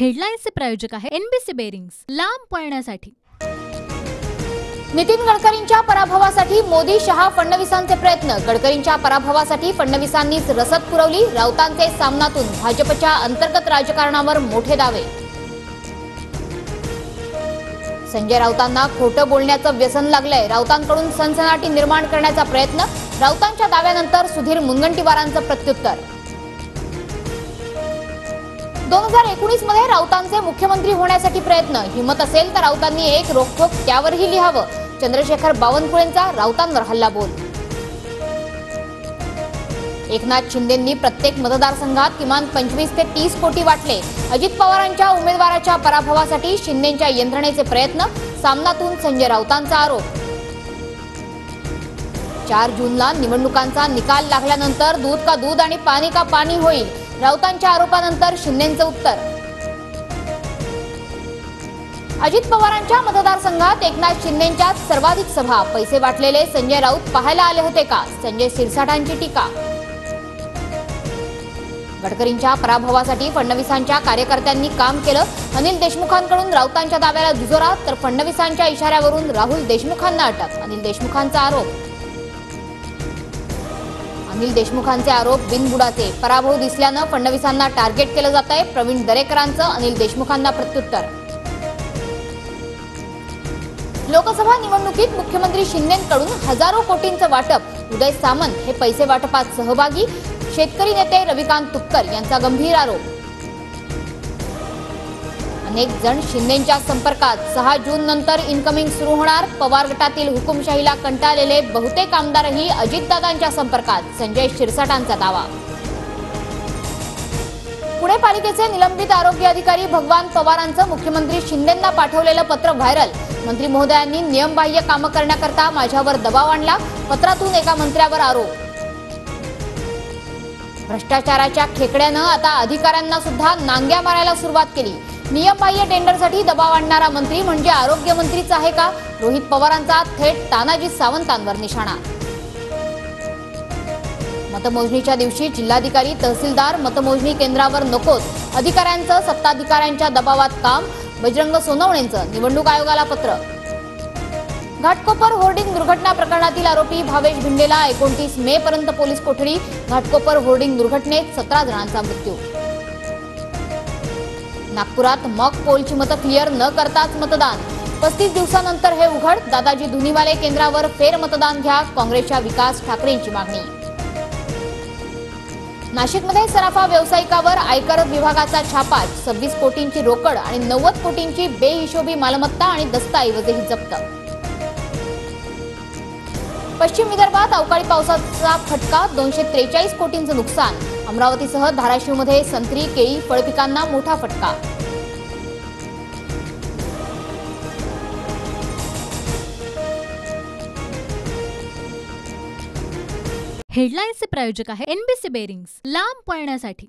हेडलाईन्सचे प्रायोजक आहे NBC bearings, लांब पळण्यासाठी। नितीन गडकरींच्या पराभवासाठी मोदी शहा फडणवीसांचे प्रयत्न। गडकरींच्या पराभवासाठी फडणवीसांनीच रसद पुरवली। राऊतांचे सामनातून भाजपच्या अंतर्गत राजकारणावर मोठे दावे। संजय राऊतांना खोटं बोलण्याचं व्यसन लागलंय। राऊतांकडून सनसनाटी निर्माण करण्याचा प्रयत्न। राऊतांच्या दाव्यानंतर सुधीर मुनगंटीवारांचं प्रत्युत्तर। 2019 मध्ये राऊतांचे मुख्यमंत्री होण्यासाठी प्रयत्न। हिम्मत असेल तर राऊतांनी एक रोखोक त्यावरही लिहावं। चंद्रशेखर बावनकुळेंचा राऊतांवर हल्लाबोल। एकनाथ शिंदेंनी प्रत्येक मतदारसंघात किमान 25 ते 30 कोटी वाटले। अजित पवारांच्या उमेदवाराच्या पराभवासाठी शिंदेंच्या यंत्रणेचे प्रयत्न। सामनातून संजय राऊतांचा आरोप। 4 जूनला निवडणुकांचा निकाल लागल्यानंतर दूध का दूध आणि पाणी का पाणी होईल। राऊतांच्या आरोपानंतर शिंदेंचं उत्तर। अजित पवारांच्या मतदारसंघात एकनाथ शिंदेंच्या सर्वाधिक सभा। पैसे वाटलेले संजय राऊत पाहायला आले होते का? संजय शिरसाटांची टीका। गडकरींच्या पराभवासाठी फडणवीसांच्या कार्यकर्त्यांनी काम केलं। अनिल देशमुखांकडून राऊतांच्या दाव्याला दुजोरा, तर फडणवीसांच्या इशाऱ्यावरून राहुल देशमुखांना अटक। अनिल देशमुखांचा आरोप। अनिल देशमुखांचे आरोप बिनबुडाचे। पराभव दिसल्यानं फडणवीसांना टार्गेट केलं जात आहे। प्रवीण दरेकरांचं अनिल देशमुखांना प्रत्युत्तर। लोकसभा निवडणुकीत मुख्यमंत्री शिंदेंकडून हजारो कोटींचं वाटप। उदय सामंत हे पैसे वाटपात सहभागी। शेतकरी नेते रविकांत तुपकर यांचा गंभीर आरोप। अनेक जण शिंदेंच्या संपर्कात। 6 जून नंतर इनकमिंग सुरू होणार। पवार गटातील हुकुमशाहीला कंटाळलेले बहुतेक आमदारही अजितदादांच्या संपर्कात। संजय शिरसाटांचा दावा। पुणे पालिकेचे निलंबित आरोग्य अधिकारी भगवान पवारांचं मुख्यमंत्री शिंदेंना पाठवलेलं पत्र व्हायरल। मंत्री महोदयांनी नियमबाह्य कामं करण्याकरता माझ्यावर दबाव आणला। पत्रातून एका मंत्र्यावर आरोप। भ्रष्टाचाराच्या खेकड्यानं आता अधिकाऱ्यांना सुद्धा नांग्या मारायला सुरुवात केली। नियमबाह्य टेंडरसाठी दबाव आणणारा मंत्री म्हणजे आरोग्य मंत्रीच आहे का? रोहित पवारांचा थेट तानाजी सावंतांवर निशाणा। मतमोजणीच्या दिवशी जिल्हाधिकारी तहसीलदार मतमोजणी केंद्रावर नकोत। अधिकाऱ्यांचं सत्ताधिकाऱ्यांच्या दबावात काम। बजरंग सोनवणेंचं निवडणूक आयोगाला पत्र। घाटकोपर होर्डिंग दुर्घटना प्रकरणातील आरोपी भावेश भिंडेला 29 मे पर्यंत पोलीस कोठडी। घाटकोपर होर्डिंग दुर्घटनेत 17 जणांचा मृत्यू। नागपुरात मॉक पोलची मतं क्लिअर न करताच मतदान। 35 दिवसानंतर हे उघड। दादाजी धुनीवाले केंद्रावर फेर मतदान घ्या। काँग्रेसच्या विकास ठाकरेंची मागणी। नाशिकमध्ये सराफा व्यावसायिकावर आयकर विभागाचा छापा। 26 कोटींची रोकड आणि 90 कोटींची बेहिशोबी मालमत्ता आणि दस्तऐवजही जप्त। पश्चिम विदर्भात अवकाळी पावसाचा फटका। 243 कोटींचं नुकसान। अमरावतीसह धाराशिवमध्ये संत्री, केळी, फळपिकांना मोठा फटका। हेडलाईन्सचे प्रायोजक आहे एनबीसी बेरिंग्स, लांब पळण्यासाठी।